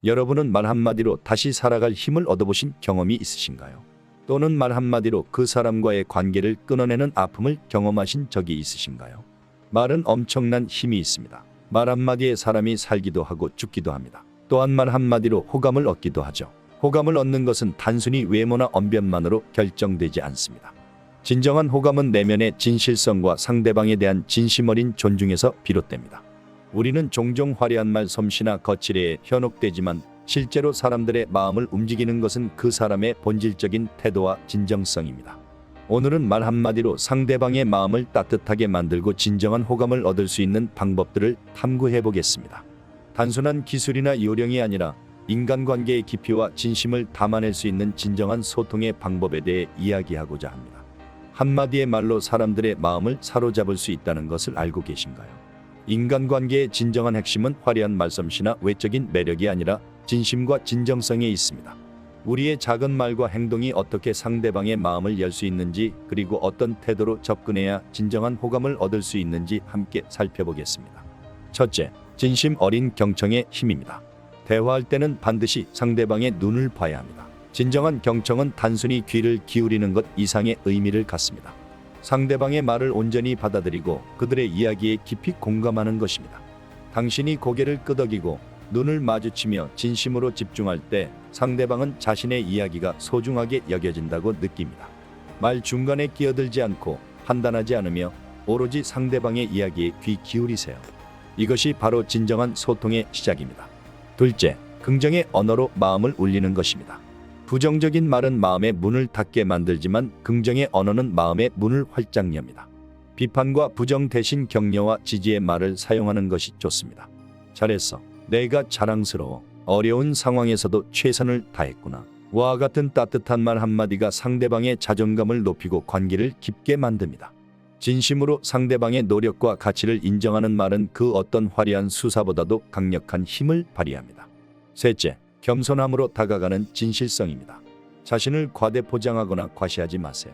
여러분은 말 한마디로 다시 살아갈 힘을 얻어보신 경험이 있으신가요? 또는 말 한마디로 그 사람과의 관계를 끊어내는 아픔을 경험하신 적이 있으신가요? 말은 엄청난 힘이 있습니다. 말 한마디에 사람이 살기도 하고 죽기도 합니다. 또한 말 한마디로 호감을 얻기도 하죠. 호감을 얻는 것은 단순히 외모나 언변만으로 결정되지 않습니다. 진정한 호감은 내면의 진실성과 상대방에 대한 진심 어린 존중에서 비롯됩니다. 우리는 종종 화려한 말 솜씨나 거칠애에 현혹되지만 실제로 사람들의 마음을 움직이는 것은 그 사람의 본질적인 태도와 진정성입니다. 오늘은 말 한마디로 상대방의 마음을 따뜻하게 만들고 진정한 호감을 얻을 수 있는 방법들을 탐구해 보겠습니다. 단순한 기술이나 요령이 아니라 인간관계의 깊이와 진심을 담아낼 수 있는 진정한 소통의 방법에 대해 이야기하고자 합니다. 한마디의 말로 사람들의 마음을 사로잡을 수 있다는 것을 알고 계신가요? 인간관계의 진정한 핵심은 화려한 말솜씨나 외적인 매력이 아니라 진심과 진정성에 있습니다. 우리의 작은 말과 행동이 어떻게 상대방의 마음을 열 수 있는지, 그리고 어떤 태도로 접근해야 진정한 호감을 얻을 수 있는지 함께 살펴보겠습니다. 첫째, 진심 어린 경청의 힘입니다. 대화할 때는 반드시 상대방의 눈을 봐야 합니다. 진정한 경청은 단순히 귀를 기울이는 것 이상의 의미를 갖습니다. 상대방의 말을 온전히 받아들이고 그들의 이야기에 깊이 공감하는 것입니다. 당신이 고개를 끄덕이고 눈을 마주치며 진심으로 집중할 때 상대방은 자신의 이야기가 소중하게 여겨진다고 느낍니다. 말 중간에 끼어들지 않고 판단하지 않으며 오로지 상대방의 이야기에 귀 기울이세요. 이것이 바로 진정한 소통의 시작입니다. 둘째, 긍정의 언어로 마음을 울리는 것입니다. 부정적인 말은 마음의 문을 닫게 만들지만 긍정의 언어는 마음의 문을 활짝 엽니다. 비판과 부정 대신 격려와 지지의 말을 사용하는 것이 좋습니다. 잘했어. 내가 자랑스러워. 어려운 상황에서도 최선을 다했구나. 와 같은 따뜻한 말 한마디가 상대방의 자존감을 높이고 관계를 깊게 만듭니다. 진심으로 상대방의 노력과 가치를 인정하는 말은 그 어떤 화려한 수사보다도 강력한 힘을 발휘합니다. 셋째, 겸손함으로 다가가는 진실성입니다. 자신을 과대 포장하거나 과시하지 마세요.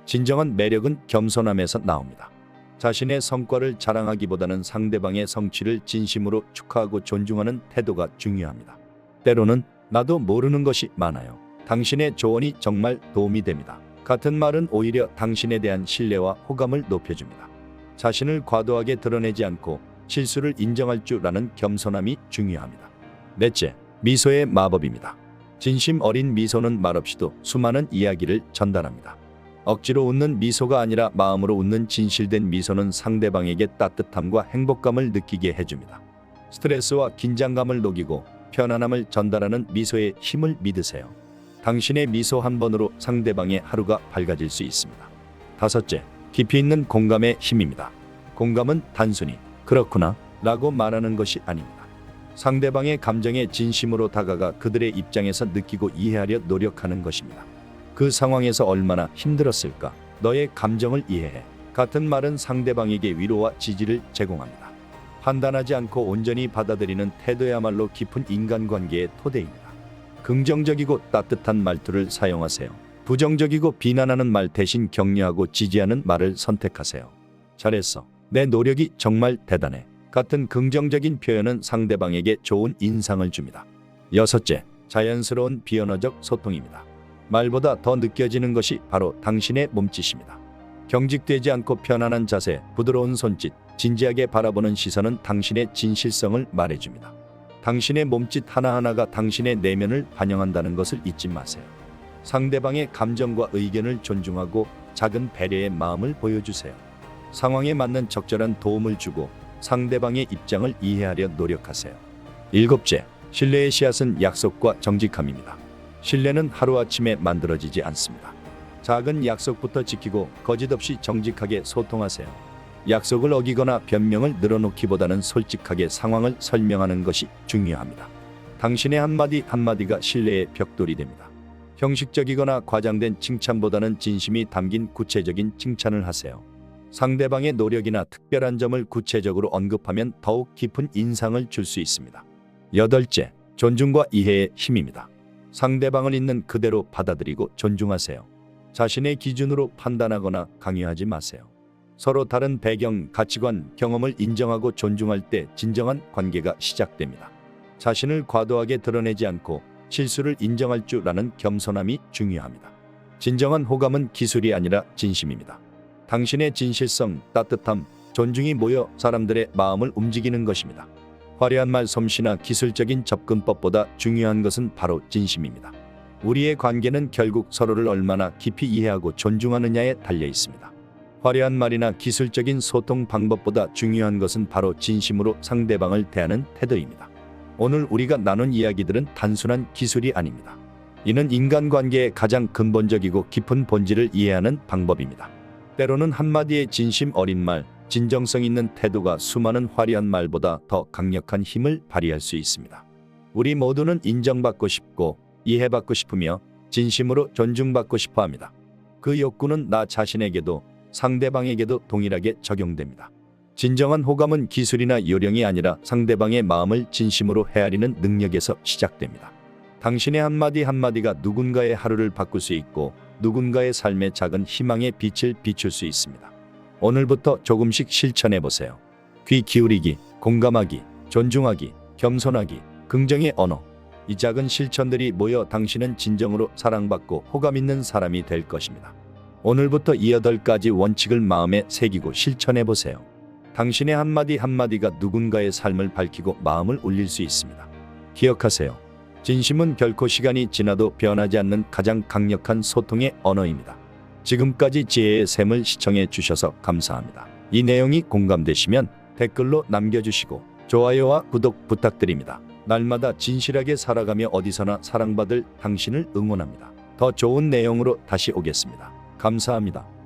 진정한 매력은 겸손함에서 나옵니다. 자신의 성과를 자랑하기보다는 상대방의 성취를 진심으로 축하하고 존중하는 태도가 중요합니다. 때로는 나도 모르는 것이 많아요. 당신의 조언이 정말 도움이 됩니다. 같은 말은 오히려 당신에 대한 신뢰와 호감을 높여줍니다. 자신을 과도하게 드러내지 않고 실수를 인정할 줄 아는 겸손함이 중요합니다. 넷째, 미소의 마법입니다. 진심 어린 미소는 말없이도 수많은 이야기를 전달합니다. 억지로 웃는 미소가 아니라 마음으로 웃는 진실된 미소는 상대방에게 따뜻함과 행복감을 느끼게 해줍니다. 스트레스와 긴장감을 녹이고 편안함을 전달하는 미소의 힘을 믿으세요. 당신의 미소 한 번으로 상대방의 하루가 밝아질 수 있습니다. 다섯째, 깊이 있는 공감의 힘입니다. 공감은 단순히 그렇구나 라고 말하는 것이 아닙니다. 상대방의 감정에 진심으로 다가가 그들의 입장에서 느끼고 이해하려 노력하는 것입니다. 그 상황에서 얼마나 힘들었을까? 너의 감정을 이해해. 같은 말은 상대방에게 위로와 지지를 제공합니다. 판단하지 않고 온전히 받아들이는 태도야말로 깊은 인간관계의 토대입니다. 긍정적이고 따뜻한 말투를 사용하세요. 부정적이고 비난하는 말 대신 격려하고 지지하는 말을 선택하세요. 잘했어. 내 노력이 정말 대단해. 같은 긍정적인 표현은 상대방에게 좋은 인상을 줍니다. 여섯째, 자연스러운 비언어적 소통입니다. 말보다 더 느껴지는 것이 바로 당신의 몸짓입니다. 경직되지 않고 편안한 자세, 부드러운 손짓, 진지하게 바라보는 시선은 당신의 진실성을 말해줍니다. 당신의 몸짓 하나하나가 당신의 내면을 반영한다는 것을 잊지 마세요. 상대방의 감정과 의견을 존중하고 작은 배려의 마음을 보여주세요. 상황에 맞는 적절한 도움을 주고 상대방의 입장을 이해하려 노력하세요. 일곱째, 신뢰의 씨앗은 약속과 정직함입니다. 신뢰는 하루아침에 만들어지지 않습니다. 작은 약속부터 지키고 거짓 없이 정직하게 소통하세요. 약속을 어기거나 변명을 늘어놓기보다는 솔직하게 상황을 설명하는 것이 중요합니다. 당신의 한마디 한마디가 신뢰의 벽돌이 됩니다. 형식적이거나 과장된 칭찬보다는 진심이 담긴 구체적인 칭찬을 하세요. 상대방의 노력이나 특별한 점을 구체적으로 언급하면 더욱 깊은 인상을 줄 수 있습니다. 여덟째, 존중과 이해의 힘입니다. 상대방을 있는 그대로 받아들이고 존중하세요. 자신의 기준으로 판단하거나 강요하지 마세요. 서로 다른 배경, 가치관, 경험을 인정하고 존중할 때 진정한 관계가 시작됩니다. 자신을 과도하게 드러내지 않고 실수를 인정할 줄 아는 겸손함이 중요합니다. 진정한 호감은 기술이 아니라 진심입니다. 당신의 진실성, 따뜻함, 존중이 모여 사람들의 마음을 움직이는 것입니다. 화려한 말 솜씨나 기술적인 접근법보다 중요한 것은 바로 진심입니다. 우리의 관계는 결국 서로를 얼마나 깊이 이해하고 존중하느냐에 달려 있습니다. 화려한 말이나 기술적인 소통 방법보다 중요한 것은 바로 진심으로 상대방을 대하는 태도입니다. 오늘 우리가 나눈 이야기들은 단순한 기술이 아닙니다. 이는 인간관계의 가장 근본적이고 깊은 본질을 이해하는 방법입니다. 때로는 한마디의 진심 어린 말, 진정성 있는 태도가 수많은 화려한 말보다 더 강력한 힘을 발휘할 수 있습니다. 우리 모두는 인정받고 싶고 이해받고 싶으며 진심으로 존중받고 싶어 합니다. 그 욕구는 나 자신에게도 상대방에게도 동일하게 적용됩니다. 진정한 호감은 기술이나 요령이 아니라 상대방의 마음을 진심으로 헤아리는 능력에서 시작됩니다. 당신의 한마디 한마디가 누군가의 하루를 바꿀 수 있고 누군가의 삶의 작은 희망의 빛을 비출 수 있습니다. 오늘부터 조금씩 실천해 보세요. 귀 기울이기, 공감하기, 존중하기, 겸손하기, 긍정의 언어. 이 작은 실천들이 모여 당신은 진정으로 사랑받고 호감 있는 사람이 될 것입니다. 오늘부터 이 8가지 원칙을 마음에 새기고 실천해 보세요. 당신의 한마디 한마디가 누군가의 삶을 밝히고 마음을 울릴 수 있습니다. 기억하세요. 진심은 결코 시간이 지나도 변하지 않는 가장 강력한 소통의 언어입니다. 지금까지 지혜의 샘을 시청해 주셔서 감사합니다. 이 내용이 공감되시면 댓글로 남겨주시고 좋아요와 구독 부탁드립니다. 날마다 진실하게 살아가며 어디서나 사랑받을 당신을 응원합니다. 더 좋은 내용으로 다시 오겠습니다. 감사합니다.